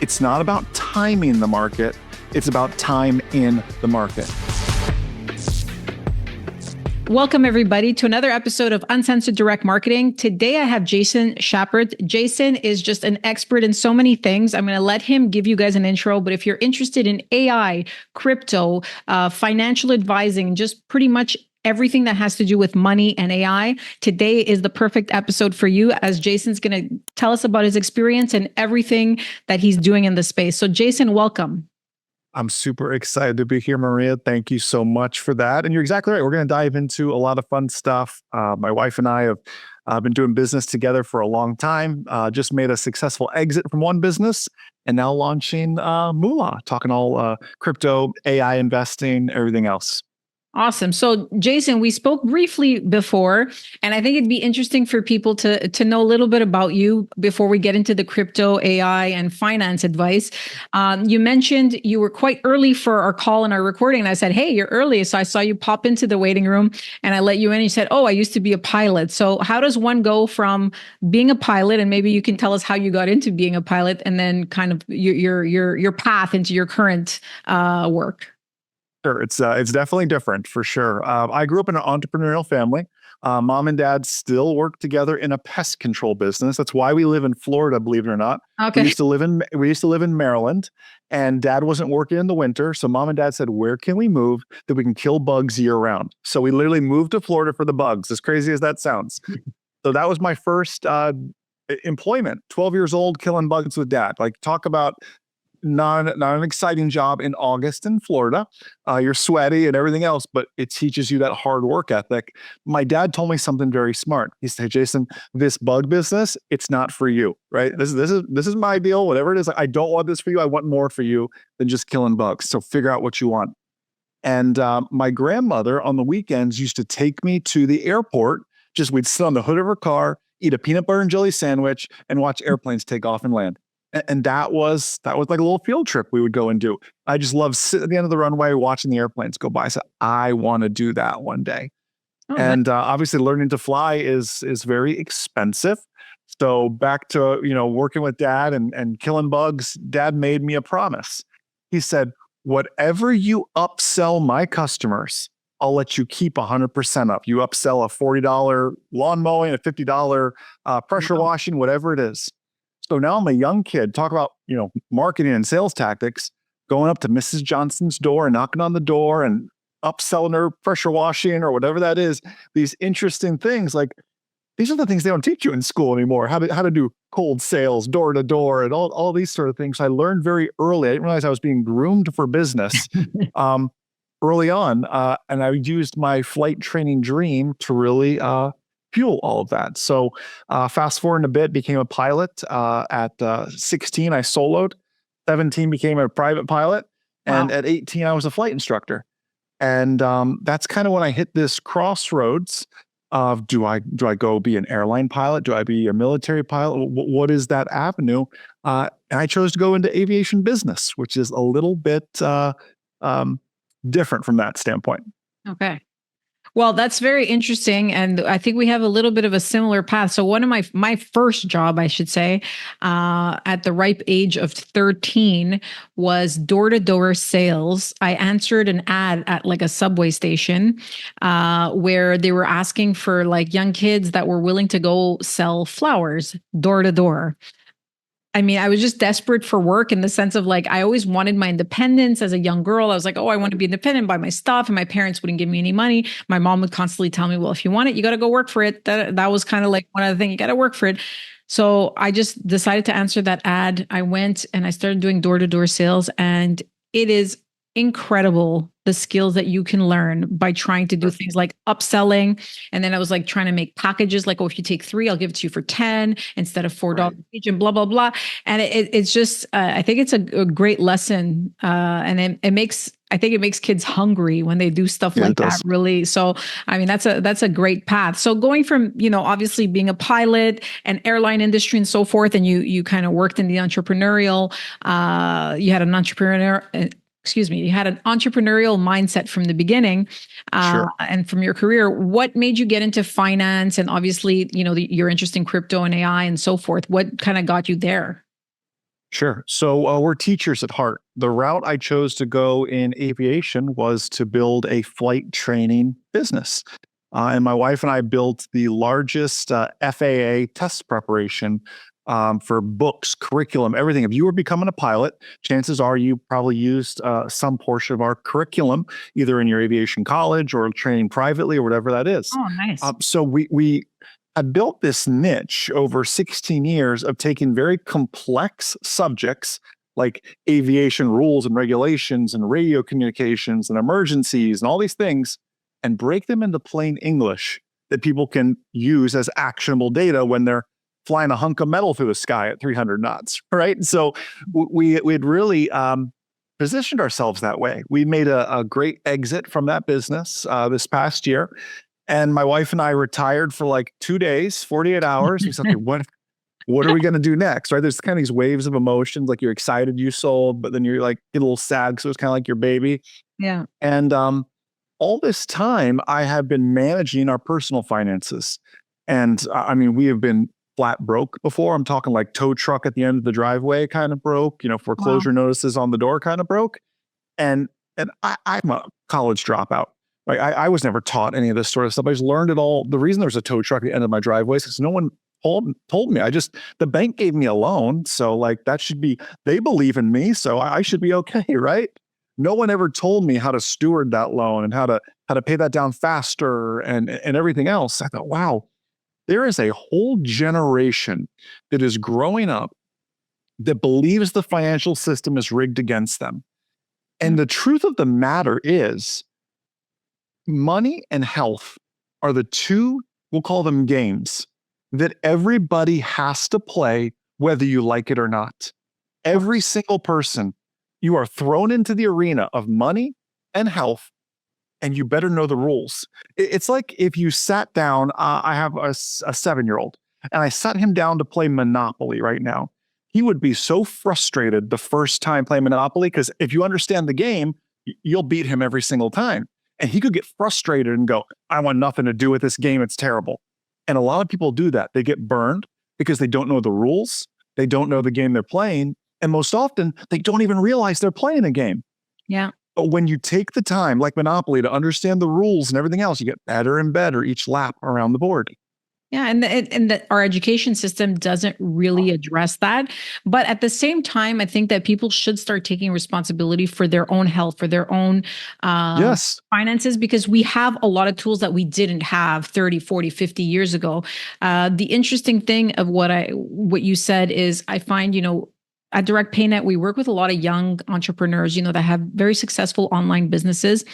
It's not about timing the market. It's about time in the market. Welcome, everybody, to another episode of Uncensored Direct Marketing. Today, I have Jason Schappert. Jason is just an expert in so many things. I'm going to let him give you guys an intro, but if you're interested in AI, crypto, financial advising, just pretty much everything that has to do with money and AI, today is the perfect episode for you, as Jason's going to tell us about his experience and everything that he's doing in the space. So Jason, welcome. I'm super excited to be here, Maria. Thank you so much for that. And you're exactly right. We're going to dive into a lot of fun stuff. My wife and I have been doing business together for a long time, just made a successful exit from one business and now launching Moola, talking all crypto, AI investing, everything else. Awesome. So, Jason, we spoke briefly before, and I think it'd be interesting for people to know a little bit about you before we get into the crypto, AI, and finance advice. You mentioned you were quite early for our call and our recording, and I said, "Hey, you're early." So I saw you pop into the waiting room, and I let you in. And you said, "Oh, I used to be a pilot." So, how does one go from being a pilot, and maybe you can tell us how you got into being a pilot, and then kind of your path into your current work? Sure, it's definitely different for sure. I grew up in an entrepreneurial family. Mom and dad still work together in a pest control business. That's why we live in Florida, believe it or not. Okay. We used to live in Maryland, and dad wasn't working in the winter. So mom and dad said, "Where can we move that we can kill bugs year round?" So we literally moved to Florida for the bugs, as crazy as that sounds. So that was my first employment. 12 years old, killing bugs with dad. Like, talk about not an exciting job in August in Florida. You're sweaty and everything else, but it teaches you that hard work ethic. My dad told me something very smart. He said, "Jason, this bug business, it's not for you, right? This is my deal. Whatever it is, I don't want this for you. I want more for you than just killing bugs. So figure out what you want." And my grandmother on the weekends used to take me to the airport. We'd sit on the hood of her car, eat a peanut butter and jelly sandwich, and watch airplanes take off and land. And that was like a little field trip we would go and do. I just love sitting at the end of the runway watching the airplanes go by. So I want to do that one day. Oh, and obviously, learning to fly is very expensive. So back to working with dad and killing bugs. Dad made me a promise. He said, "Whatever you upsell my customers, I'll let you keep 100% of. You upsell a $40 lawn mowing, a $50 pressure washing, whatever it is." So now I'm a young kid, talk about, marketing and sales tactics, going up to Mrs. Johnson's door and knocking on the door and upselling her pressure washing or whatever that is. These interesting things, like, these are the things they don't teach you in school anymore. How to do cold sales, door to door, and all these sort of things. I learned very early. I didn't realize I was being groomed for business early on. And I used my flight training dream to really fuel all of that. So fast forward a bit, became a pilot. At 16, I soloed. 17, became a private pilot. And at 18, I was a flight instructor. And that's kind of when I hit this crossroads of, do I go be an airline pilot? Do I be a military pilot? What is that avenue? And I chose to go into aviation business, which is a little bit different from that standpoint. Okay. Well, that's very interesting. And I think we have a little bit of a similar path. So one of my first job, I should say, at the ripe age of 13 was door-to-door sales. I answered an ad at like a subway station where they were asking for like young kids that were willing to go sell flowers door to door. I mean, I was just desperate for work in the sense of like, I always wanted my independence as a young girl. I was like, oh, I want to be independent, buy my stuff. And my parents wouldn't give me any money. My mom would constantly tell me, well, if you want it, you got to go work for it. That was kind of like one of the things, you got to work for it. So I just decided to answer that ad. I went and I started doing door-to-door sales, and it is incredible the skills that you can learn by trying to do things like upselling. And then I was like trying to make packages like, oh, if you take 3, I'll give it to you for 10 instead of $4 each, and blah, blah, blah. And it's just, I think it's a great lesson. And I think it makes kids hungry when they do stuff like that, really. So, I mean, that's a great path. So going from, obviously being a pilot and airline industry and so forth, and you kind of worked in the entrepreneurial, you had an entrepreneurial mindset from the beginning, and from your career. What made you get into finance? And obviously, your interest in crypto and AI and so forth. What kind of got you there? Sure. So we're teachers at heart. The route I chose to go in aviation was to build a flight training business. And my wife and I built the largest FAA test preparation for books, curriculum, everything. If you were becoming a pilot, chances are you probably used some portion of our curriculum, either in your aviation college or training privately or whatever that is. Oh, nice. So we have built this niche over 16 years of taking very complex subjects like aviation rules and regulations and radio communications and emergencies and all these things and break them into plain English that people can use as actionable data when they're flying a hunk of metal through the sky at 300 knots, right? So we'd really positioned ourselves that way. We made a great exit from that business this past year, and my wife and I retired for like 2 days, 48 hours. We said, okay, what are we going to do next? Right? There's kind of these waves of emotions, like you're excited you sold, but then you're like get a little sad because it was kind of like your baby. Yeah. And all this time, I have been managing our personal finances. And I mean, we have been flat broke before. I'm talking like tow truck at the end of the driveway kind of broke, Wow. foreclosure notices on the door kind of broke. And I'm a college dropout. Right? I was never taught any of this sort of stuff. I just learned it all. The reason there's a tow truck at the end of my driveway is because no one told me. The bank gave me a loan. So like that should be, they believe in me. So I should be okay, right? No one ever told me how to steward that loan and how to pay that down faster and everything else. I thought, wow, there is a whole generation that is growing up that believes the financial system is rigged against them. And the truth of the matter is, money and health are the two, we'll call them games, that everybody has to play, whether you like it or not. Every single person, you are thrown into the arena of money and health, and you better know the rules. It's like if you sat down, I have a 7-year-old, and I sat him down to play Monopoly right now. He would be so frustrated the first time playing Monopoly because if you understand the game, you'll beat him every single time. And he could get frustrated and go, I want nothing to do with this game. It's terrible. And a lot of people do that. They get burned because they don't know the rules. They don't know the game they're playing. And most often, they don't even realize they're playing a game. Yeah. But when you take the time, like Monopoly, to understand the rules and everything else, you get better and better each lap around the board. Yeah, and our education system doesn't really address that. But at the same time, I think that people should start taking responsibility for their own health, for their own Yes. finances, because we have a lot of tools that we didn't have 30, 40, 50 years ago. The interesting thing of what you said is I find, at Direct PayNet, we work with a lot of young entrepreneurs, that have very successful online businesses.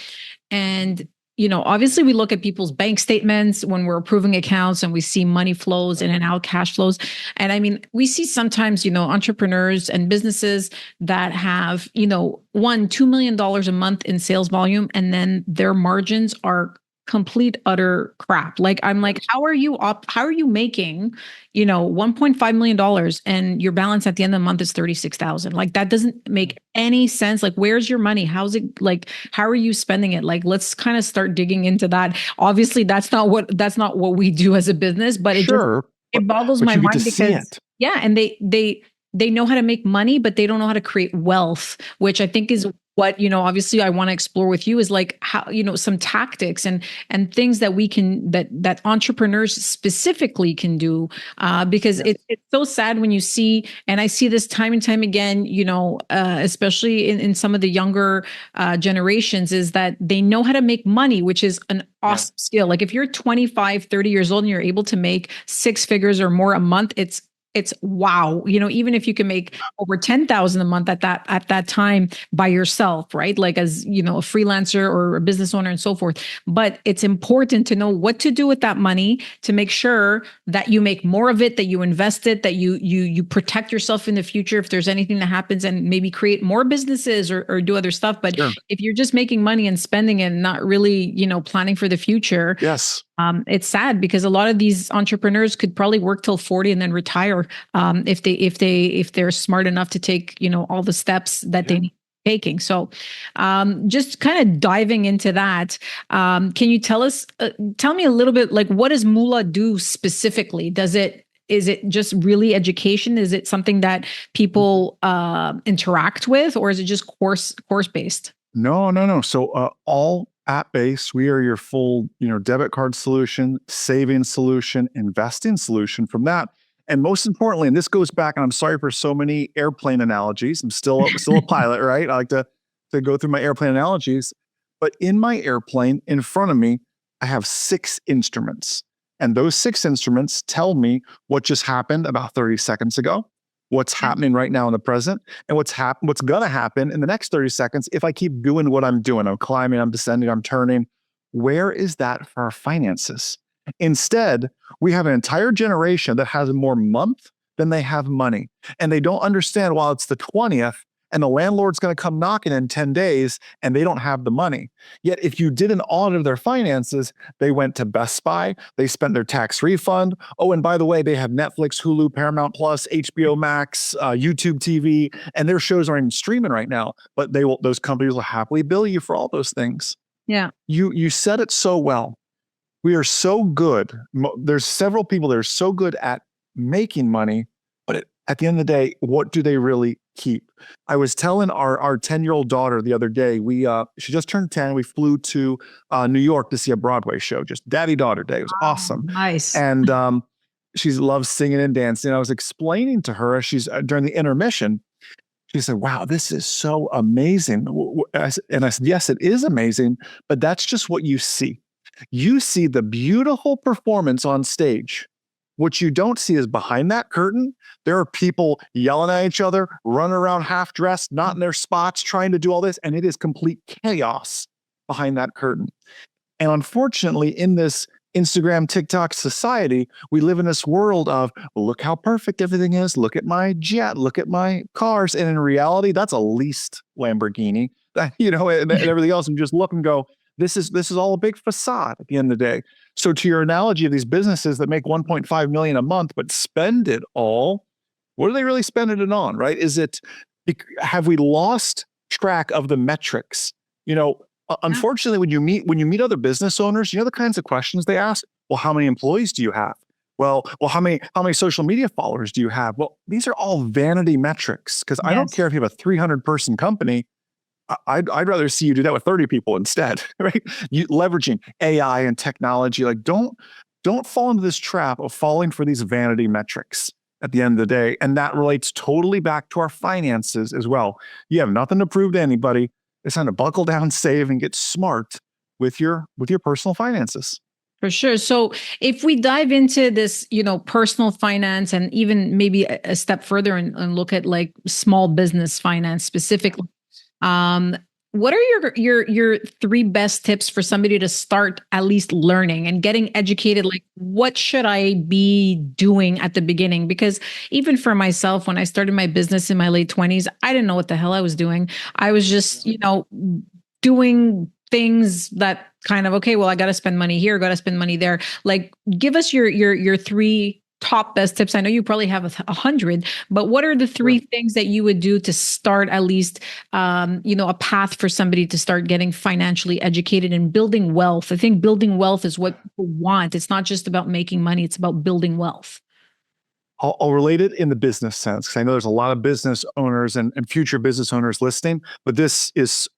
And obviously we look at people's bank statements when we're approving accounts and we see money flows in and out, cash flows. And I mean, we see sometimes, entrepreneurs and businesses that have, $2 million a month in sales volume, and then their margins are complete utter crap. Like I'm like, how are you making, $1.5 million and your balance at the end of the month is 36,000? Like that doesn't make any sense. Like, where's your money? How's it like, how are you spending it? Like, let's kind of start digging into that. Obviously that's not what we do as a business, but Sure. it boggles but my you get to mind see because it. yeah, and they know how to make money, but they don't know how to create wealth, which I think is what, obviously I want to explore with you is like how, some tactics and things that we can, that entrepreneurs specifically can do. Because Yes. it's so sad when you see, and I see this time and time again, especially in some of the younger generations, is that they know how to make money, which is an awesome skill. Like if you're 25, 30 years old and you're able to make 6 figures or more a month, it's wow. Even if you can make over 10,000 a month at that time by yourself, right? Like as, a freelancer or a business owner and so forth. But it's important to know what to do with that money to make sure that you make more of it, that you invest it, that you protect yourself in the future if there's anything that happens, and maybe create more businesses or do other stuff. But Sure. if you're just making money and spending it and not really, planning for the future, Yes. it's sad because a lot of these entrepreneurs could probably work till 40 and then retire if they're smart enough to take all the steps that they need taking. So, just kind of diving into that, can you tell me a little bit like what does Moola do specifically? Does it is it just really education? Is it something that people interact with, or is it just course based? No, no, no. So all app based. We are your full, debit card solution, savings solution, investing solution from that. And most importantly, and this goes back, and I'm sorry for so many airplane analogies. I'm still a pilot, right? I like to go through my airplane analogies. But in my airplane, in front of me, I have 6 instruments. And those 6 instruments tell me what just happened about 30 seconds ago, what's happening right now in the present, and what's going to happen in the next 30 seconds if I keep doing what I'm doing. I'm climbing, I'm descending, I'm turning. Where is that for our finances? Instead, we have an entire generation that has more month than they have money. And they don't understand, while it's the 20th and the landlord's going to come knocking in 10 days and they don't have the money. Yet if you did an audit of their finances, they went to Best Buy, they spent their tax refund. Oh, and by the way, they have Netflix, Hulu, Paramount Plus, HBO Max, YouTube TV, and their shows aren't even streaming right now, but those companies will happily bill you for all those things. Yeah. You said it so well. We are so good. There's several people that are so good at making money, but at the end of the day, what do they really keep? I was telling our 10-year-old daughter the other day, she just turned 10. We flew to New York to see a Broadway show, just daddy-daughter day. It was awesome. Nice. And she loves singing and dancing. I was explaining to her as during the intermission, she said, wow, this is so amazing. And I said, yes, it is amazing, but that's just what you see. You see the beautiful performance on stage. What you don't see is behind that curtain, there are people yelling at each other, running around half dressed, not in their spots, trying to do all this. And it is complete chaos behind that curtain. And unfortunately, in this Instagram, TikTok society, we live in this world of, well, look how perfect everything is. Look at my jet, look at my cars. And in reality, that's a leased Lamborghini, and everything else. And just look and go, this is all a big facade at the end of the day. So to your analogy of these businesses that make 1.5 million a month, but spend it all, what are they really spending it on, right? Have we lost track of the metrics? Unfortunately, when you meet other business owners, the kinds of questions they ask. Well, how many employees do you have? Well, how many social media followers do you have? Well, these are all vanity metrics, because I don't care if you have a 300-person company. I'd rather see you do that with 30 people instead, right? Leveraging AI and technology. Like, don't fall into this trap of falling for these vanity metrics at the end of the day. And that relates totally back to our finances as well. You have nothing to prove to anybody. It's time to buckle down, save, and get smart with your personal finances. For sure. So if we dive into this, personal finance, and even maybe a step further and look at like small business finance specifically, what are your 3 best tips for somebody to start at least learning and getting educated? Like, what should I be doing at the beginning? Because even for myself, when I started my business in my late 20s, I didn't know what the hell I was doing. I was just, doing things that kind of, okay, well, I got to spend money here, got to spend money there. Like, give us your 3 top best tips. I know you probably have 100, but what are the 3 things that you would do to start at least, a path for somebody to start getting financially educated and building wealth? I think building wealth is what people want. It's not just about making money. It's about building wealth. I'll relate it in the business sense, because I know there's a lot of business owners and future business owners listening, but this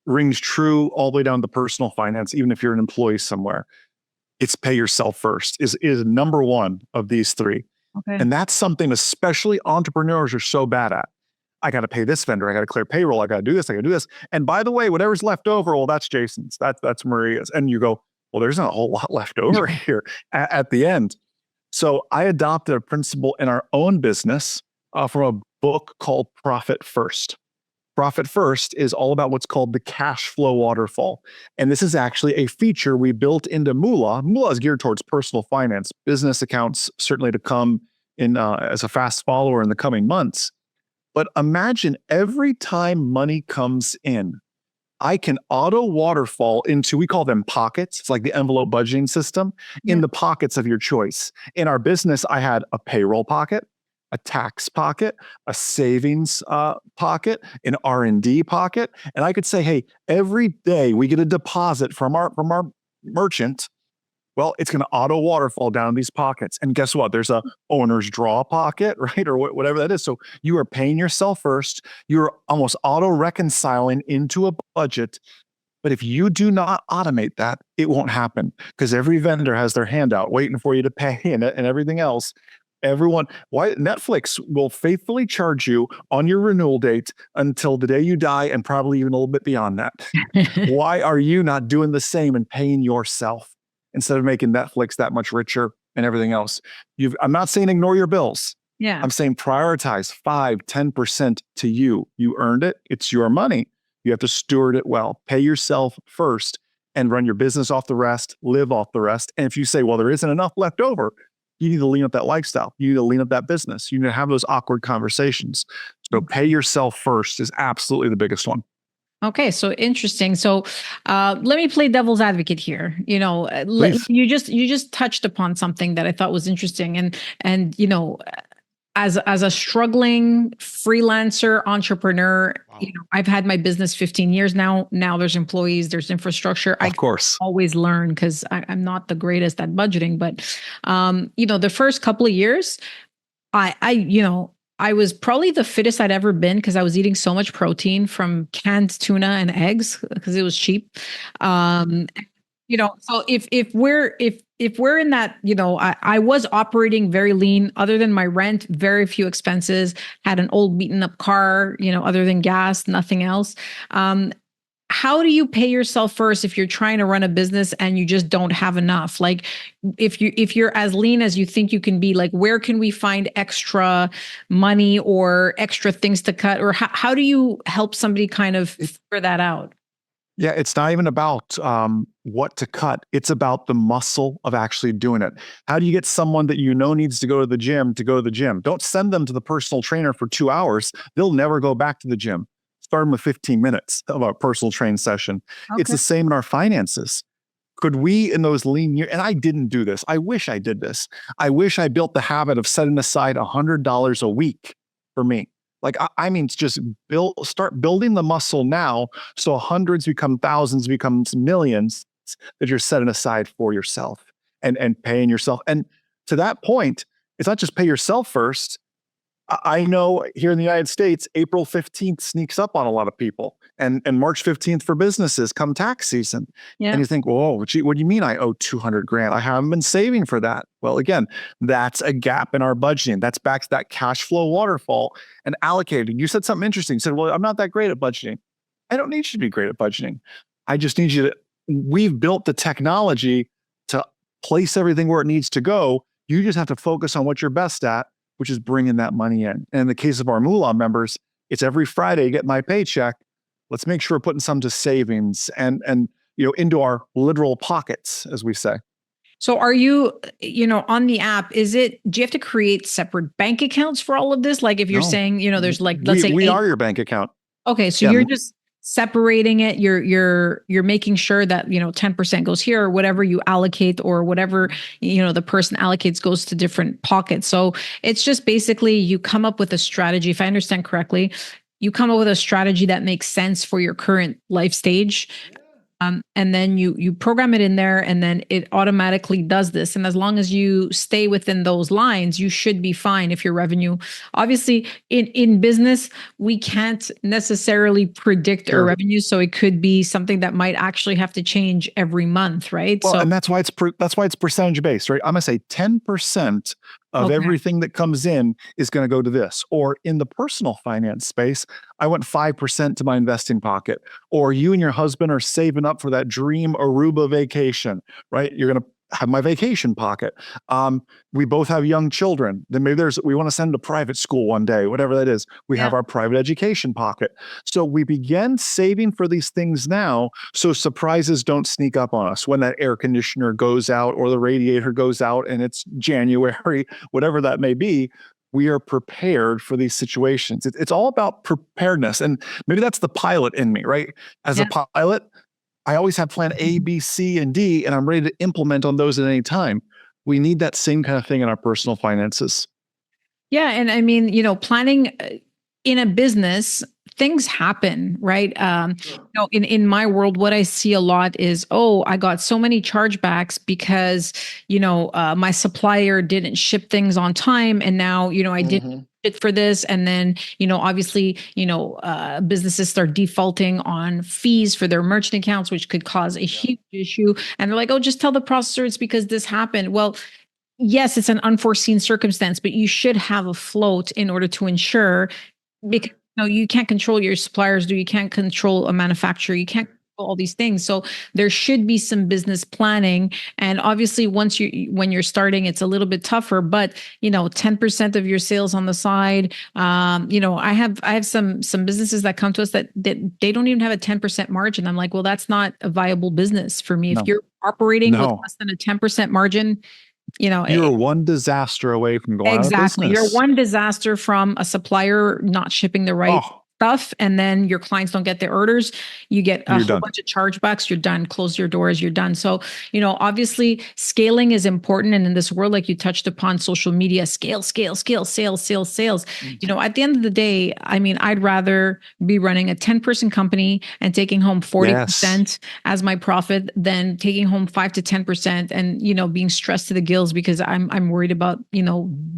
rings true all the way down to personal finance. Even if you're an employee somewhere, it's pay yourself first is number 1 of these 3. Okay. And that's something especially entrepreneurs are so bad at. I got to pay this vendor. I got to clear payroll. I got to do this. I got to do this. And by the way, whatever's left over, well, that's Jason's. That's Maria's. And you go, well, there's not a whole lot left over here at the end. So I adopted a principle in our own business from a book called Profit First. Profit First is all about what's called the cash flow waterfall. And this is actually a feature we built into Moola. Moola is geared towards personal finance, business accounts, certainly to come in as a fast follower in the coming months. But imagine every time money comes in, I can auto waterfall into, we call them pockets. It's like the envelope budgeting system in the pockets of your choice. In our business, I had a payroll pocket, a tax pocket, a savings pocket, an R&D pocket. And I could say, hey, every day we get a deposit from our merchant. Well, it's going to auto waterfall down these pockets. And guess what? There's a owner's draw pocket, right? Or whatever that is. So you are paying yourself first. You're almost auto reconciling into a budget. But if you do not automate that, it won't happen because every vendor has their hand out waiting for you to pay and everything else. Everyone, why Netflix will faithfully charge you on your renewal date until the day you die and probably even a little bit beyond that. Why are you not doing the same and paying yourself instead of making Netflix that much richer and everything else? I'm not saying ignore your bills. Yeah. I'm saying prioritize 5-10% to you. You earned it. It's your money. You have to steward it well. Pay yourself first and run your business off the rest, live off the rest. And if you say, well, there isn't enough left over, you need to lean up that lifestyle. You need to lean up that business. You need to have those awkward conversations. So pay yourself first is absolutely the biggest one. Okay, so interesting. So let me play devil's advocate here. Please. You just touched upon something that I thought was interesting, and as a struggling freelancer entrepreneur, Wow. I've had my business 15 years now. Now there's employees, there's infrastructure. Of course. Always learn because I'm not the greatest at budgeting, but the first couple of years, I was probably the fittest I'd ever been because I was eating so much protein from canned tuna and eggs because it was cheap. So if we're in that, I was operating very lean, other than my rent, very few expenses, had an old beaten up car, other than gas, nothing else. How do you pay yourself first if you're trying to run a business and you just don't have enough? Like if you're as lean as you think you can be, like where can we find extra money or extra things to cut? Or how do you help somebody kind of figure that out? Yeah, it's not even about what to cut. It's about the muscle of actually doing it. How do you get someone that you know needs to go to the gym to go to the gym? Don't send them to the personal trainer for 2 hours. They'll never go back to the gym. Start them with 15 minutes of a personal train session. Okay. It's the same in our finances. Could we, in those lean years, and I didn't do this. I wish I did this. I wish I built the habit of setting aside $100 a week for me. Like, I mean, just start building the muscle now. So hundreds become thousands, becomes millions that you're setting aside for yourself and paying yourself. And to that point, it's not just pay yourself first. I know here in the United States, April 15th sneaks up on a lot of people and March 15th for businesses come tax season. Yeah. And you think, whoa, gee, what do you mean I owe 200 grand? I haven't been saving for that. Well, again, that's a gap in our budgeting. That's back to that cash flow waterfall and allocating. You said something interesting. You said, well, I'm not that great at budgeting. I don't need you to be great at budgeting. I just need you to, we've built the technology to place everything where it needs to go. You just have to focus on what you're best at, which is bringing that money in. And in the case of our Moola members, it's every Friday you get my paycheck. Let's make sure we're putting some to savings and into our literal pockets, as we say. So are you, on the app, do you have to create separate bank accounts for all of this? Like if you're saying, there's like, let's say we are your bank account. Okay. So you're just separating it. You're making sure that, 10% goes here or whatever you allocate or whatever, the person allocates goes to different pockets. So it's just basically you come up with a strategy. If I understand correctly, you come up with a strategy that makes sense for your current life stage. And then you program it in there and then it automatically does this. And as long as you stay within those lines, you should be fine if your revenue, obviously in business, we can't necessarily predict our revenue. So it could be something that might actually have to change every month, right? Well, and that's why it's percentage based, right? I'm gonna say 10% of everything that comes in is going to go to this. Or in the personal finance space, I went 5% to my investing pocket. Or you and your husband are saving up for that dream Aruba vacation, right? You're going to have my vacation pocket. We both have young children. Then maybe we want to send to private school one day, whatever that is. We have our private education pocket. So we begin saving for these things now so surprises don't sneak up on us when that air conditioner goes out or the radiator goes out and it's January, whatever that may be. We are prepared for these situations. It's all about preparedness. And maybe that's the pilot in me, right? As a pilot, I always have plan A, B, C, and D, and I'm ready to implement on those at any time. We need that same kind of thing in our personal finances. Yeah. And I mean, planning in a business, things happen, right? In my world, what I see a lot is, oh, I got so many chargebacks because, my supplier didn't ship things on time. And now, I didn't it for this. And then, obviously, businesses start defaulting on fees for their merchant accounts, which could cause a huge issue. And they're like, oh, just tell the processor it's because this happened. Well, yes, it's an unforeseen circumstance, but you should have a float in order to ensure, because you can't control your suppliers, you can't control a manufacturer, you can't control all these things. So there should be some business planning. And obviously, when you're starting, it's a little bit tougher, but 10% of your sales on the side. I have some businesses that come to us that they don't even have a 10% margin. I'm like, well, that's not a viable business for me. No. If you're operating with No. less than a 10% margin, you're one disaster away from going out of exactly. business. You're one disaster from a supplier not shipping the right stuff, and then your clients don't get their orders. You get a whole bunch of chargebacks. You're done. Close your doors. You're done. So, obviously scaling is important. And in this world, like you touched upon, social media, scale, sales. At the end of the day, I mean, I'd rather be running a 10-person company and taking home 40% as my profit than taking home 5 to 10% and, being stressed to the gills because I'm worried about,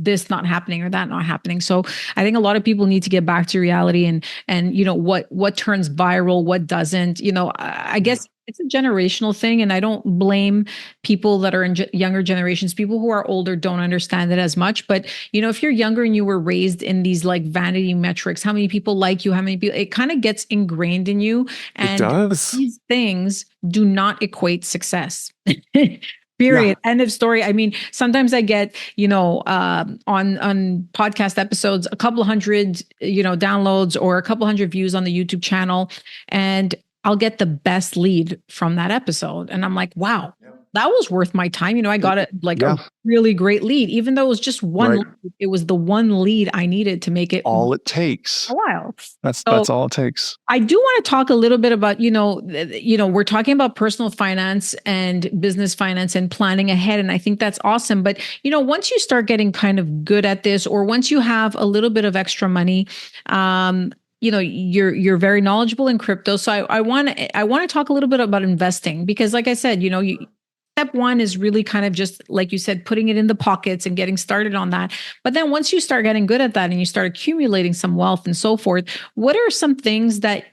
this not happening or that not happening. So I think a lot of people need to get back to reality and what turns viral, what doesn't. I guess it's a generational thing, and I don't blame people that are in younger generations. People who are older don't understand it as much, but if you're younger and you were raised in these like vanity metrics, how many people like you, how many people, it kind of gets ingrained in you, and these things do not equate success. Period. End of story. I mean, sometimes I get, on podcast episodes, a couple hundred, downloads or a couple hundred views on the YouTube channel, and I'll get the best lead from that episode. And I'm like, wow, that was worth my time. I got a really great lead, even though it was just one, lead, it was the one lead I needed to make it all it takes a while. That's all it takes. I do want to talk a little bit about, we're talking about personal finance and business finance and planning ahead. And I think that's awesome. But, once you start getting kind of good at this, or once you have a little bit of extra money, you're very knowledgeable in crypto. So I want to talk a little bit about investing, because like I said, step one is really kind of just, like you said, putting it in the pockets and getting started on that. But then once you start getting good at that and you start accumulating some wealth and so forth, what are some things that,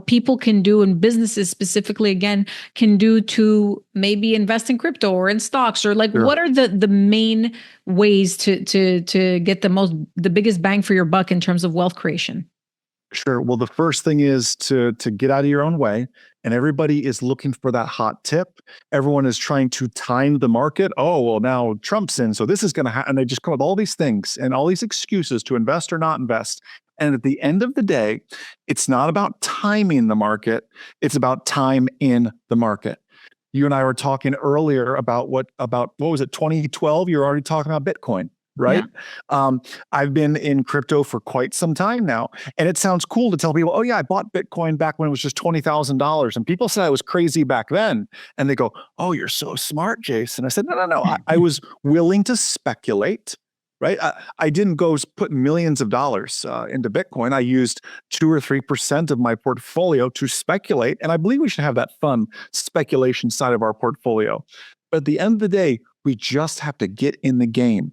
people can do, and businesses specifically, again, can do to maybe invest in crypto or in stocks, or like, what are the main ways to get the biggest bang for your buck in terms of wealth creation? Sure. Well, the first thing is to get out of your own way, and everybody is looking for that hot tip. Everyone is trying to time the market. Oh, well, now Trump's in, so this is going to happen. And they just come with all these things and all these excuses to invest or not invest. And at the end of the day, it's not about timing the market. It's about time in the market. You and I were talking earlier about what was it, 2012? You're already talking about Bitcoin, right? Yeah. I've been in crypto for quite some time now. And it sounds cool to tell people, oh yeah, I bought Bitcoin back when it was just $20,000. And people said I was crazy back then. And they go, oh, you're so smart, Jason. I said, no. I was willing to speculate. Right. I didn't go put millions of dollars into Bitcoin. I used 2 or 3% of my portfolio to speculate. And I believe we should have that fun speculation side of our portfolio. But at the end of the day, we just have to get in the game.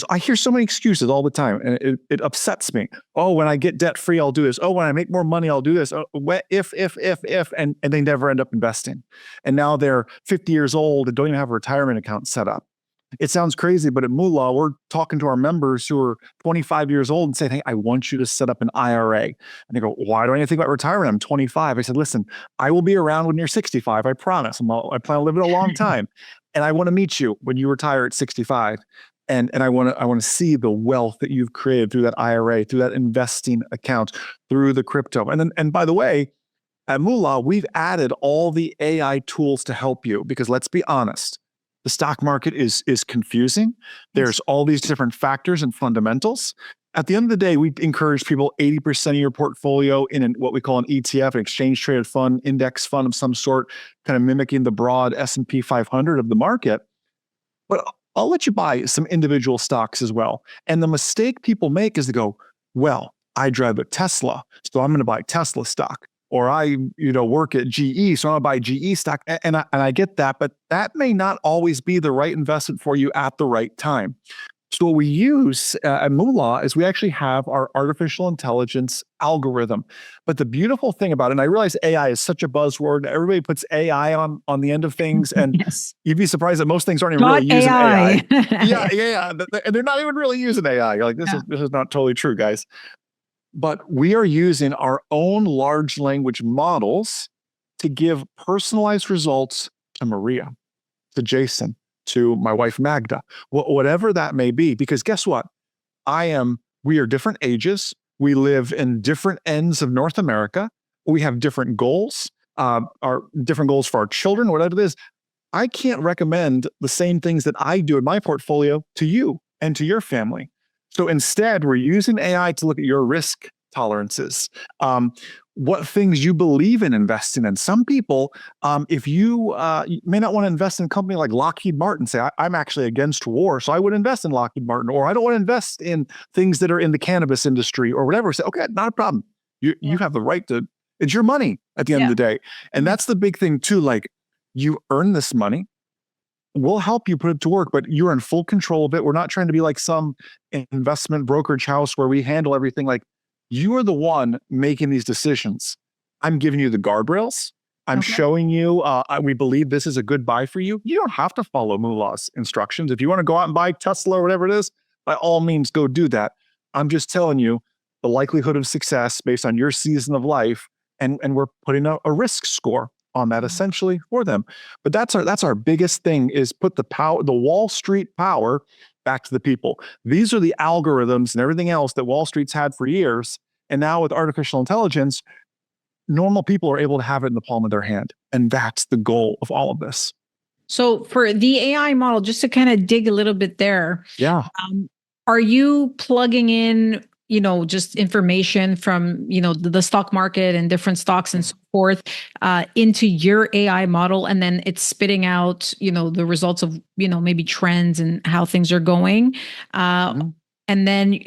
I hear so many excuses all the time, and it upsets me. Oh, when I get debt free, I'll do this. Oh, when I make more money, I'll do this. Oh, if, and they never end up investing. And now they're 50 years old and don't even have a retirement account set up. It sounds crazy, but at Moola, we're talking to our members who are 25 years old and saying, hey, I want you to set up an IRA. And they go, why do I need to think about retirement? I'm 25. I said, listen, I will be around when you're 65. I promise. I plan on living a long time. And I want to meet you when you retire at 65. And I want to see the wealth that you've created through that IRA, through that investing account, through the crypto. And by the way, at Moola, we've added all the AI tools to help you, because let's be honest, the stock market is confusing. There's all these different factors and fundamentals. At the end of the day, we encourage people 80% of your portfolio in what we call an ETF, an exchange traded fund, index fund of some sort, kind of mimicking the broad S&P 500 of the market. But I'll let you buy some individual stocks as well. And the mistake people make is they go, well, I drive a Tesla, so I'm going to buy Tesla stock. Or I, work at GE, so I'm going to buy GE stock. And I get that, but that may not always be the right investment for you at the right time. So what we use at Moola is we actually have our artificial intelligence algorithm. But the beautiful thing about it, and I realize AI is such a buzzword, everybody puts AI on the end of things, and Yes. you'd be surprised that most things aren't even Dot really using AI. AI. Yeah. And they're not even really using AI. You're like, Yeah. this is not totally true, guys. But we are using our own large language models to give personalized results to Maria, to Jason, to my wife Magda, whatever that may be. Because guess what? We are different ages. We live in different ends of North America. We have different goals, our different goals for our children, whatever it is. I can't recommend the same things that I do in my portfolio to you and to your family. So instead, we're using AI to look at your risk tolerances, what things you believe in investing in. Some people, if you may not want to invest in a company like Lockheed Martin, say, I'm actually against war, so I would invest in Lockheed Martin, or I don't want to invest in things that are in the cannabis industry or whatever. Say, okay, not a problem. You have the right to, it's your money at the end of the day. And that's the big thing too. Like, you earn this money. We'll help you put it to work, but you're in full control of it. We're not trying to be like some investment brokerage house where we handle everything. Like, you are the one making these decisions. I'm giving you the guardrails. I'm showing you, we believe this is a good buy for you. You don't have to follow Moolah's instructions. If you want to go out and buy Tesla or whatever it is, by all means, go do that. I'm just telling you the likelihood of success based on your season of life. And we're putting a risk score on that essentially for them. But that's our biggest thing, is put the Wall Street power back to the people. These are the algorithms and everything else that Wall Street's had for years. And now with artificial intelligence, normal people are able to have it in the palm of their hand. And that's the goal of all of this. So for the AI model, just to kind of dig a little bit there. Yeah. Are you plugging in, just information from, the stock market and different stocks and so forth into your AI model, and then it's spitting out, the results of, maybe trends and how things are going? And then,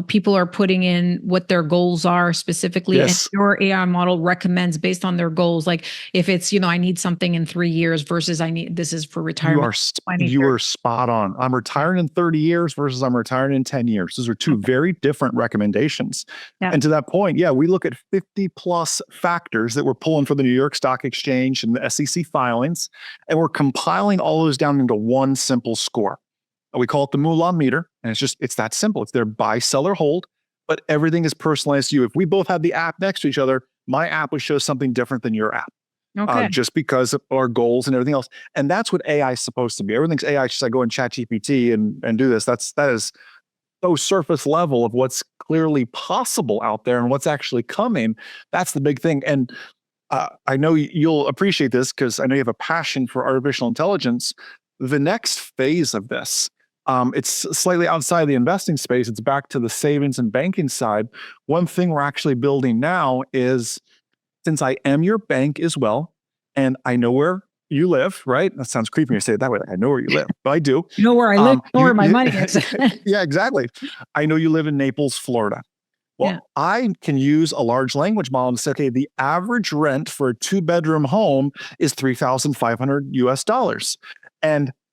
people are putting in what their goals are specifically. Yes. And your AI model recommends based on their goals. Like if it's, I need something in 3 years versus this is for retirement. You are spot on. I'm retiring in 30 years versus I'm retiring in 10 years. Those are two very different recommendations. Yeah. And to that point, we look at 50 plus factors that we're pulling from the New York Stock Exchange and the SEC filings, and we're compiling all those down into one simple score. We call it the Moola meter, and it's that simple. It's their buy, sell, or hold, but everything is personalized to you. If we both had the app next to each other, my app would show something different than your app, just because of our goals and everything else. And that's what AI is supposed to be. Everything's AI. It's just like go in ChatGPT and do this. That is so surface level of what's clearly possible out there and what's actually coming. That's the big thing. And I know you'll appreciate this because I know you have a passion for artificial intelligence. The next phase of this, it's slightly outside the investing space. It's back to the savings and banking side. One thing we're actually building now is, since I am your bank as well, and I know where you live, right? That sounds creepy when you say it that way. Like, I know where you live, but I do. You know where I live, know where my money is. Yeah, exactly. I know you live in Naples, Florida. Well, I can use a large language model to say, okay, the average rent for a 2-bedroom home is $3,500 US.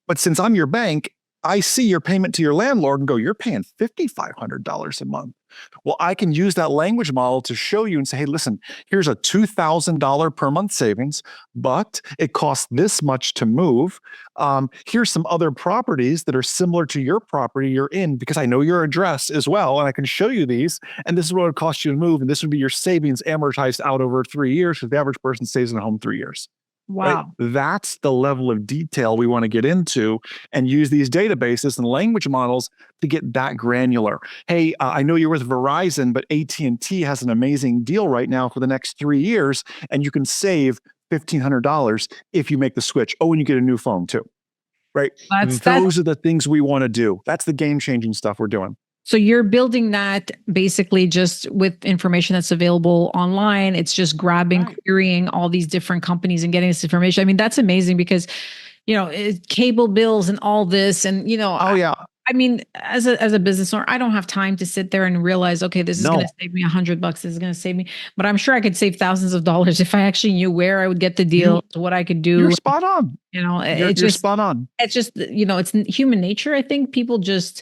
But since I'm your bank, I see your payment to your landlord and go, you're paying $5,500 a month. Well, I can use that language model to show you and say, hey, listen, here's a $2,000 per month savings, but it costs this much to move. Here's some other properties that are similar to your property you're in, because I know your address as well, and I can show you these, and this is what it would cost you to move, and this would be your savings amortized out over 3 years, because the average person stays in a home 3 years. Wow. Right? That's the level of detail we want to get into and use these databases and language models to get that granular. Hey, I know you're with Verizon, but AT&T has an amazing deal right now for the next 3 years, and you can save $1,500 if you make the switch. Oh, and you get a new phone too, right? Those are the things we want to do. That's the game-changing stuff we're doing. So you're building that basically just with information that's available online. It's just grabbing, querying all these different companies and getting this information. I mean, that's amazing because cable bills and all this. And, Oh yeah. I mean, as a business owner, I don't have time to sit there and realize, okay, this is going to No. save me $100. This is going to save me, but I'm sure I could save thousands of dollars if I actually knew where I would get the deal, You what I could you're do. spot on. It You're just, spot on. it's just, it's human nature. I think people just,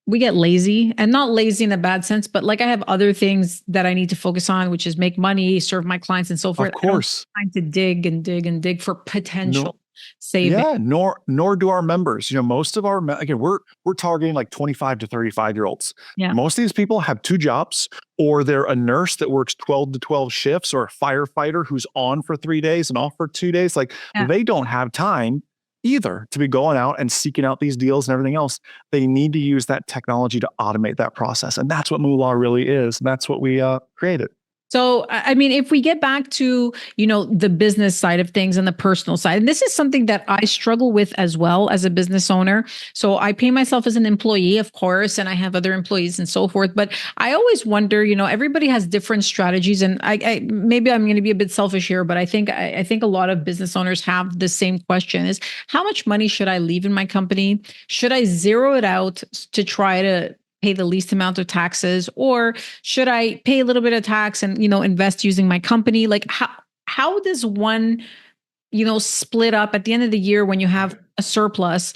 we get lazy, and not lazy in a bad sense, but like I have other things that I need to focus on, which is make money, serve my clients and so forth. Of I don't course. have time to dig and dig and dig for potential No. saving. Yeah, nor do our members. Most of our again, we're targeting like 25 to 35-year-olds. Yeah. Most of these people have two jobs, or they're a nurse that works 12 to 12 shifts, or a firefighter who's on for 3 days and off for 2 days. Like Yeah. they don't have time either to be going out and seeking out these deals and everything else. They need to use that technology to automate that process, and that's what Moola really is. And that's what we created. So, I mean, if we get back to, the business side of things and the personal side, and this is something that I struggle with as well as a business owner. So I pay myself as an employee, of course, and I have other employees and so forth. But I always wonder, everybody has different strategies, and I maybe I'm going to be a bit selfish here, but I think a lot of business owners have the same question: is how much money should I leave in my company? Should I zero it out to try to pay the least amount of taxes, or should I pay a little bit of tax and invest using my company? Like how does one split up at the end of the year when you have a surplus?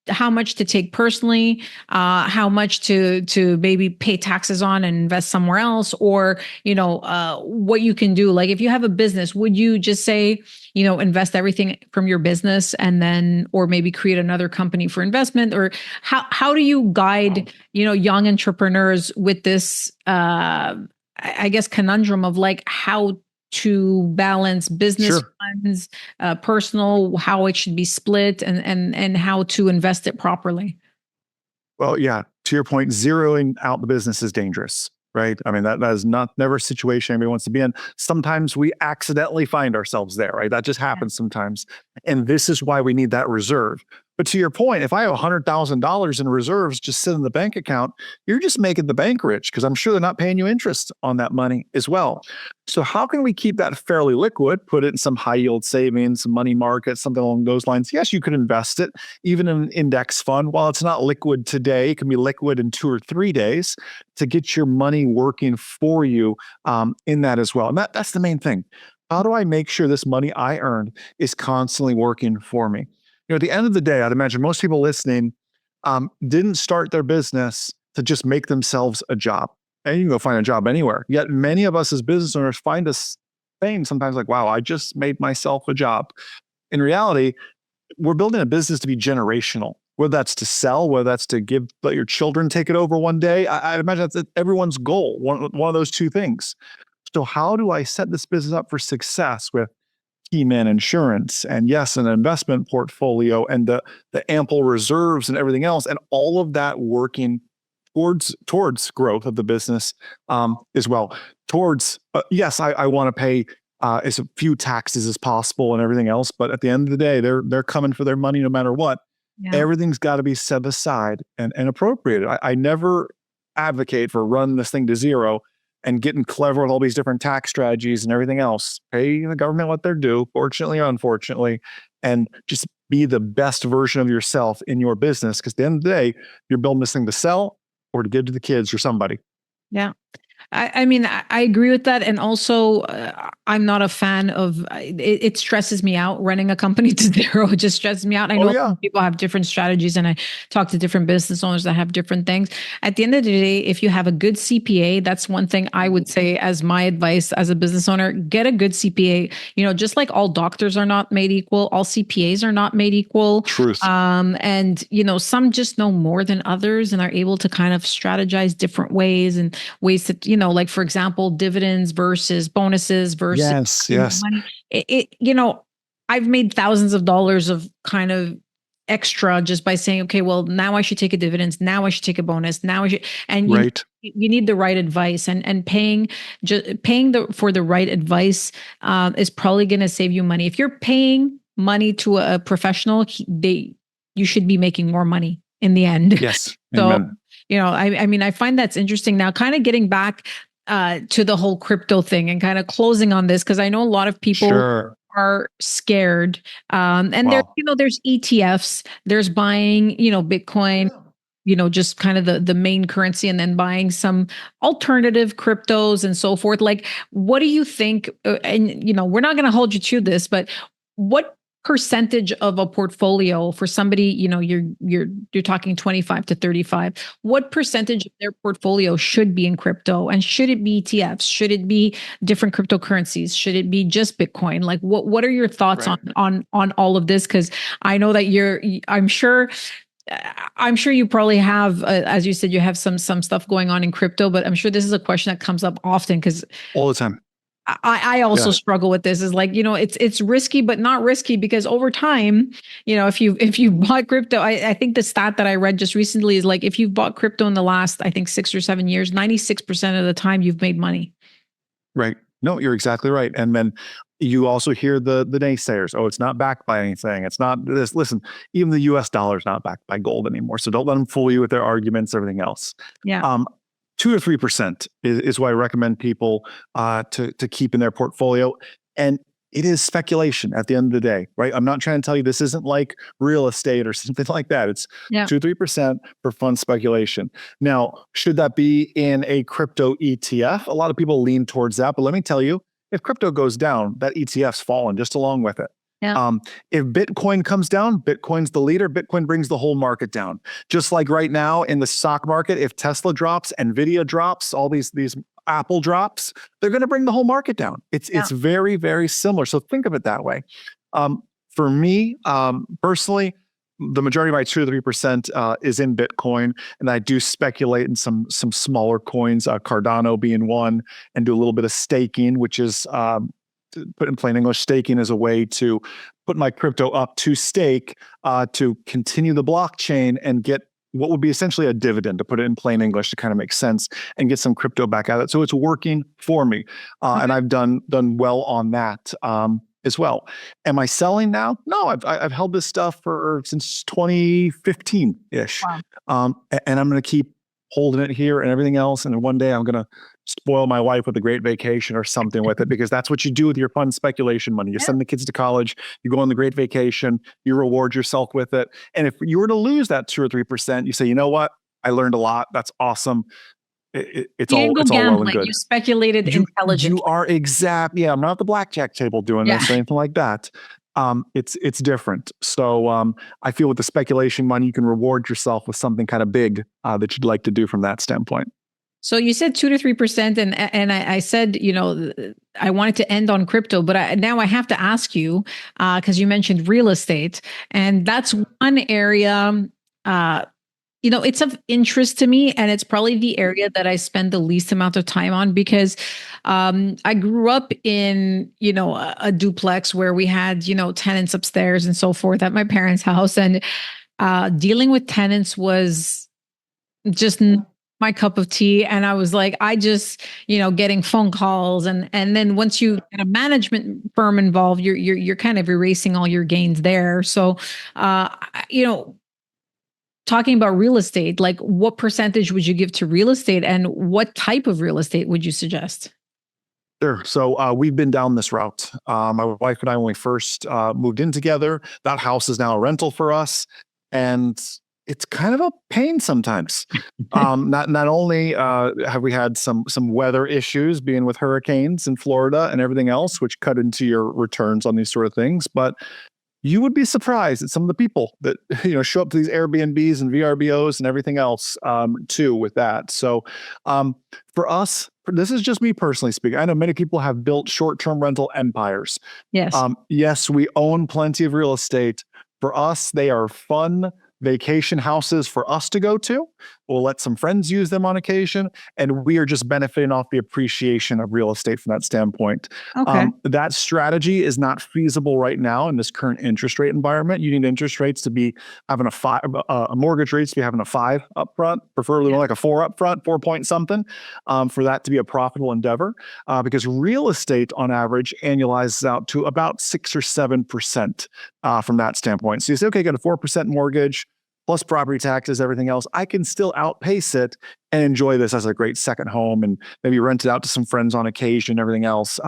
How much to take personally, how much to maybe pay taxes on and invest somewhere else, or what you can do. Like if you have a business, would you just say invest everything from your business and then, or maybe create another company for investment? Or how do you guide young entrepreneurs with this I guess conundrum of like how to balance business Sure. funds, personal, how it should be split, and how to invest it properly. Well, yeah, to your point, zeroing out the business is dangerous, right? I mean, that is not never a situation anybody wants to be in. Sometimes we accidentally find ourselves there, right? That just Yeah. happens sometimes. And this is why we need that reserve. But to your point, if I have $100,000 in reserves just sit in the bank account, you're just making the bank rich, because I'm sure they're not paying you interest on that money as well. So how can we keep that fairly liquid? Put it in some high yield savings, some money market, something along those lines. Yes, you could invest it, even in an index fund. While it's not liquid today, it can be liquid in 2 or 3 days to get your money working for you in that as well. And that's the main thing. How do I make sure this money I earned is constantly working for me? At the end of the day, I'd imagine most people listening didn't start their business to just make themselves a job. And you can go find a job anywhere. Yet many of us as business owners find us saying sometimes like, wow, I just made myself a job. In reality, we're building a business to be generational, whether that's to sell, whether that's to let your children take it over one day. I imagine that's everyone's goal, one of those two things. So how do I set this business up for success with key man insurance, and yes, an investment portfolio, and the ample reserves and everything else, and all of that working towards growth of the business as well. Towards yes, I want to pay as few taxes as possible and everything else, but at the end of the day, they're coming for their money no matter what. Yeah. Everything's got to be set aside and appropriated. I never advocate for running this thing to zero and getting clever with all these different tax strategies and everything else. Pay the government what they're due, fortunately or unfortunately, and just be the best version of yourself in your business. Because at the end of the day, you're building this thing to sell or to give to the kids or somebody. Yeah. I mean, I agree with that. And also, I'm not a fan of it stresses me out running a company to zero. It just stresses me out. I Oh know yeah, people have different strategies, and I talk to different business owners that have different things. At the end of the day, if you have a good CPA, that's one thing I would say as my advice as a business owner: get a good CPA. Just like all doctors are not made equal, all CPAs are not made equal. truth. And some just know more than others and are able to kind of strategize different ways and ways that like, for example, dividends versus bonuses versus Yes. money. I've made thousands of dollars of kind of extra just by saying, okay, well, now I should take a dividends. Now I should take a bonus. Now I should, and Right. you need the right advice, and paying for the right advice is probably going to save you money. If you're paying money to a professional, you should be making more money in the end. Yes. So, Amen. I mean, I find that's interesting. Now, kind of getting back to the whole crypto thing and kind of closing on this, because I know a lot of people Sure. are scared. And there, Wow. there's ETFs, there's buying, Bitcoin, just kind of the main currency, and then buying some alternative cryptos and so forth. Like, what do you think? And we're not going to hold you to this, but what percentage of a portfolio for somebody, you're talking 25 to 35, what percentage of their portfolio should be in crypto? And should it be ETFs? Should it be different cryptocurrencies? Should it be just Bitcoin? Like, what are your thoughts Right. on all of this? Because I know that I'm sure you probably have, as you said, you have some stuff going on in crypto, but I'm sure this is a question that comes up often because All the time. I also Yeah. struggle with this. Is like, it's risky, but not risky, because over time, if you bought crypto, I think the stat that I read just recently is like, if you've bought crypto in the last, I think 6 or 7 years, 96% of the time you've made money. Right. No, you're exactly right. And then you also hear the naysayers. Oh, it's not backed by anything. It's not this. Listen, even the US dollar is not backed by gold anymore. So don't let them fool you with their arguments, everything else. Yeah. 2 or 3% is what I recommend people to keep in their portfolio. And it is speculation at the end of the day, right? I'm not trying to tell you this isn't like real estate or something like that. It's Yeah. 2 or 3% for fun speculation. Now, should that be in a crypto ETF? A lot of people lean towards that, but let me tell you, if crypto goes down, that ETF's fallen just along with it. Yeah. If Bitcoin comes down, Bitcoin's the leader. Bitcoin brings the whole market down. Just like right now in the stock market, if Tesla drops, Nvidia drops, all these Apple drops, they're going to bring the whole market down. It's very, very similar. So think of it that way. For me, personally, the majority of my 2 to 3% is in Bitcoin, and I do speculate in some smaller coins, Cardano being one, and do a little bit of staking, which is to put in plain English, staking is a way to put my crypto up to stake to continue the blockchain and get what would be essentially a dividend, to put it in plain English to kind of make sense, and get some crypto back out of it. So it's working for me, and I've done well on that as well. Am I selling now? No, I've held this stuff since 2015 ish, and I'm going to keep holding it here and everything else. And then one day I'm going to spoil my wife with a great vacation or something with it, because that's what you do with your fun speculation money. You send the kids to college, you go on the great vacation, you reward yourself with it. And if you were to lose that 2 or 3%, you say, you know what? I learned a lot. That's awesome. It's You didn't go all well and gambling. good. You speculated intelligently. You are exact. Yeah, I'm not at the blackjack table doing this or anything like that. It's different. So I feel with the speculation money, you can reward yourself with something kind of big that you'd like to do from that standpoint. So you said 2 to 3%, and I said, I wanted to end on crypto, but now I have to ask you, because you mentioned real estate, and that's one area. It's of interest to me, and it's probably the area that I spend the least amount of time on, because I grew up in, a duplex where we had, tenants upstairs and so forth at my parents' house. And dealing with tenants was just my cup of tea. And I was like, I just, getting phone calls. And then once you get a management firm involved, you're kind of erasing all your gains there. So, talking about real estate, like, what percentage would you give to real estate, and what type of real estate would you suggest? Sure. So we've been down this route. My wife and I, when we first moved in together, that house is now a rental for us, and it's kind of a pain sometimes. Not only have we had some weather issues, being with hurricanes in Florida and everything else, which cut into your returns on these sort of things, but you would be surprised at some of the people that show up to these Airbnbs and VRBOs and everything else too with that. So for us, this is just me personally speaking. I know many people have built short-term rental empires. Yes. Yes, we own plenty of real estate. For us, they are fun vacation houses for us to go to. We'll let some friends use them on occasion, and we are just benefiting off the appreciation of real estate from that standpoint. Okay. That strategy is not feasible right now in this current interest rate environment. You need interest rates to be having a mortgage rates to be having a 5 up front, preferably like a 4 up front, 4 point something, for that to be a profitable endeavor. Because real estate on average annualizes out to about 6 or 7% from that standpoint. So you say, okay, got a 4% mortgage, plus property taxes, everything else, I can still outpace it and enjoy this as a great second home, and maybe rent it out to some friends on occasion, everything else.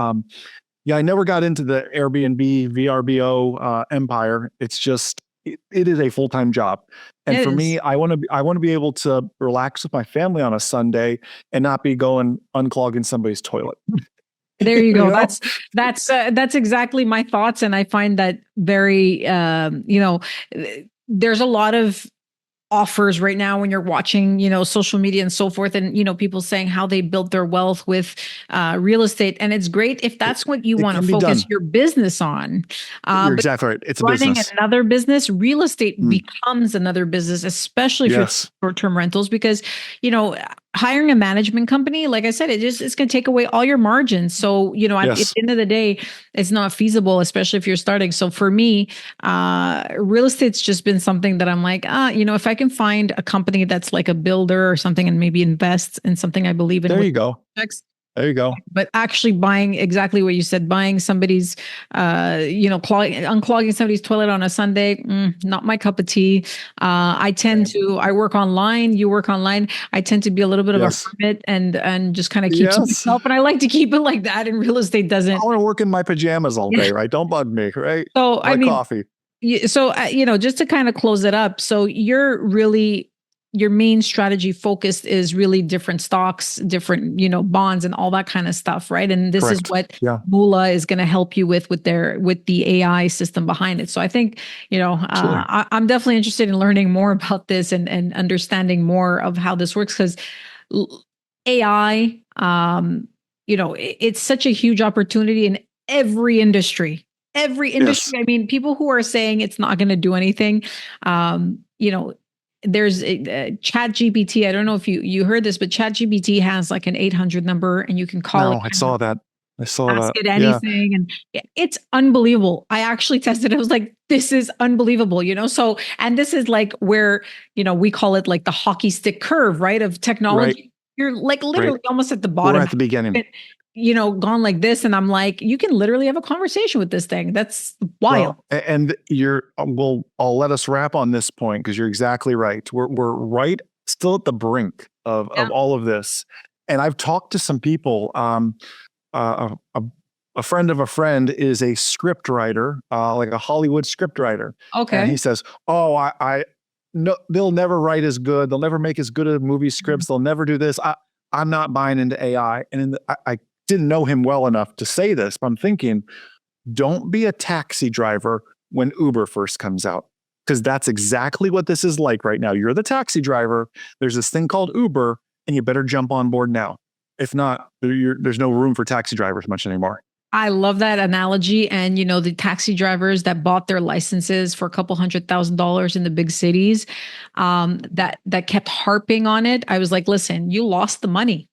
Yeah, I never got into the Airbnb, VRBO empire. It's just it is a full time job, and It for is. me, I want to be able to relax with my family on a Sunday and not be going unclogging somebody's toilet. There you You go. know, That's exactly my thoughts, and I find that very there's a lot of offers right now when you're watching, social media and so forth, and people saying how they built their wealth with real estate, and it's great if it, that's what you it want to can be focus done. your business on. You're But exactly right. It's a running business. another business, real estate Mm, becomes another business, especially if you're yes, short-term rentals, because you know hiring a management company, like I said, it's going to take away all your margins. So at the yes. end of the day, it's not feasible, especially if you're starting. So for me, real estate's just been something that I'm like, if I can find a company that's like a builder or something and maybe invest in something I believe in There with you go. projects, There you go. but actually buying exactly what you said, buying somebody's, unclogging somebody's toilet on a Sunday, not my cup of tea. I work online, you work online. I tend to be a little bit of a Yes, hermit and just kind of keep to yes. myself. And I like to keep it like that. And real estate I doesn't. want to work in my pajamas all Yeah. day, right? Don't bug me, right? So, I My mean, coffee. just to kind of close it up. So your main strategy focused is really different stocks, different, bonds and all that kind of stuff, right? And this is Correct. what Yeah, Moola is going to help you with the AI system behind it. So I think, absolutely. I'm definitely interested in learning more about this and understanding more of how this works because AI, it's such a huge opportunity in every industry. Every Yes. industry. I mean, people who are saying it's not going to do anything, there's Chat GPT. I don't know if you heard this, but Chat GPT has like an 800 number and you can call it, No, I saw that. I saw ask that. it Yeah. anything. And it's unbelievable. I actually tested it. I was like, this is unbelievable, So, and this is like where, we call it like the hockey stick curve, right? Of Right. technology. You're like Right. literally almost at the We're bottom, at the beginning. gone like this. And I'm like, you can literally have a conversation with this thing. That's wild. Well, and I'll let us wrap on this point because you're exactly right. We're right still at the brink Yeah. of all of this. And I've talked to some people. A friend of a friend is a script writer, like a Hollywood script writer, and he Okay. says, "Oh, I no, they'll never write as good. They'll never make as good as movie scripts. They'll never do this. I'm not buying into AI." And I didn't know him well enough to say this, but I'm thinking, don't be a taxi driver when Uber first comes out, because that's exactly what this is like right now. You're the taxi driver. There's this thing called Uber, and you better jump on board now. If not, there's no room for taxi drivers much anymore. I love that analogy. And, the taxi drivers that bought their licenses for a couple $100,000 in the big cities, that kept harping on it. I was like, listen, you lost the money.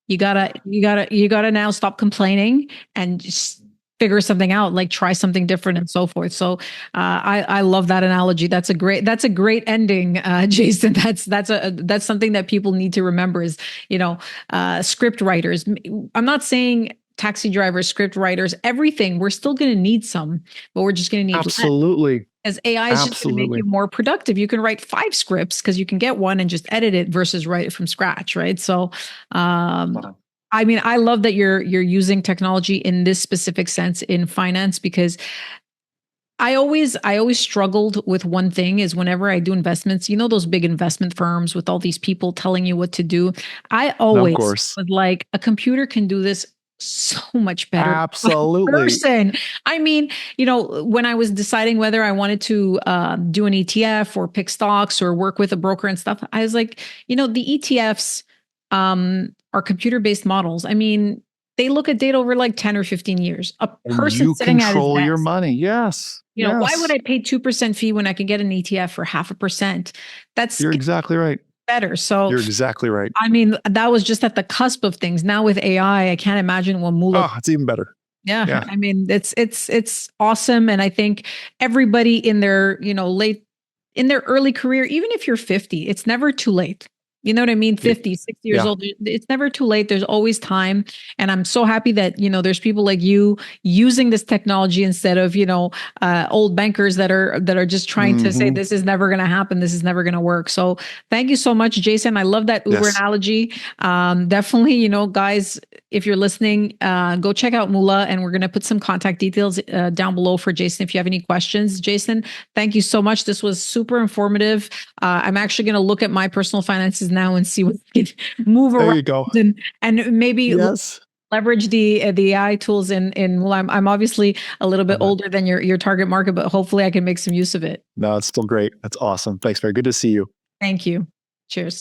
You gotta now stop complaining and just figure something out, like try something different and so forth. So I love that analogy. That's a great ending, Jason. That's something that people need to remember is, script writers. I'm not saying taxi drivers, script writers, everything. We're still going to need some, but we're just going to need less. Absolutely. As AI is just going to make Absolutely. you more productive. You can write 5 scripts because you can get one and just edit it versus write it from scratch, right? So, I mean, I love that you're using technology in this specific sense in finance because I always struggled with one thing is whenever I do investments, those big investment firms with all these people telling you what to do. I Of always course. was like, a computer can do this so much better than a Absolutely. person. I mean, when I was deciding whether I wanted to do an ETF or pick stocks or work with a broker and stuff, I was like, the ETFs are computer-based models. I mean, they look at data over like 10 or 15 years. A And person you sitting at his control your desk, money. Yes. why would Yes. I pay 2% fee when I can get an ETF for 0.5%? That's You're exactly right. better. So, You're exactly right. I mean, that was just at the cusp of things. Now with AI, I can't imagine what Moola. Oh, it's even better. Yeah, Yeah. I mean, it's awesome, and I think everybody in their early career, even if you're 50, it's never too late. You know what I mean? Yeah. 50, 60 years Yeah. old. It's never too late. There's always time. And I'm so happy that, there's people like you using this technology instead of, old bankers that are just trying to say, Hmm. this is never going to happen. This is never going to work. So thank you so much, Jason. I love that Uber Yes. analogy. Definitely, guys, if you're listening, go check out Moola, and we're going to put some contact details down below for Jason if you have any questions. Jason, thank you so much. This was super informative. I'm actually going to look at my personal finances now and see what we can move There around you go. and maybe Yes. leverage the AI tools well, I'm obviously a little bit older than your target market, but hopefully I can make some use of it. No, it's still great. That's awesome. Thanks, very good to see you. Thank you. Cheers.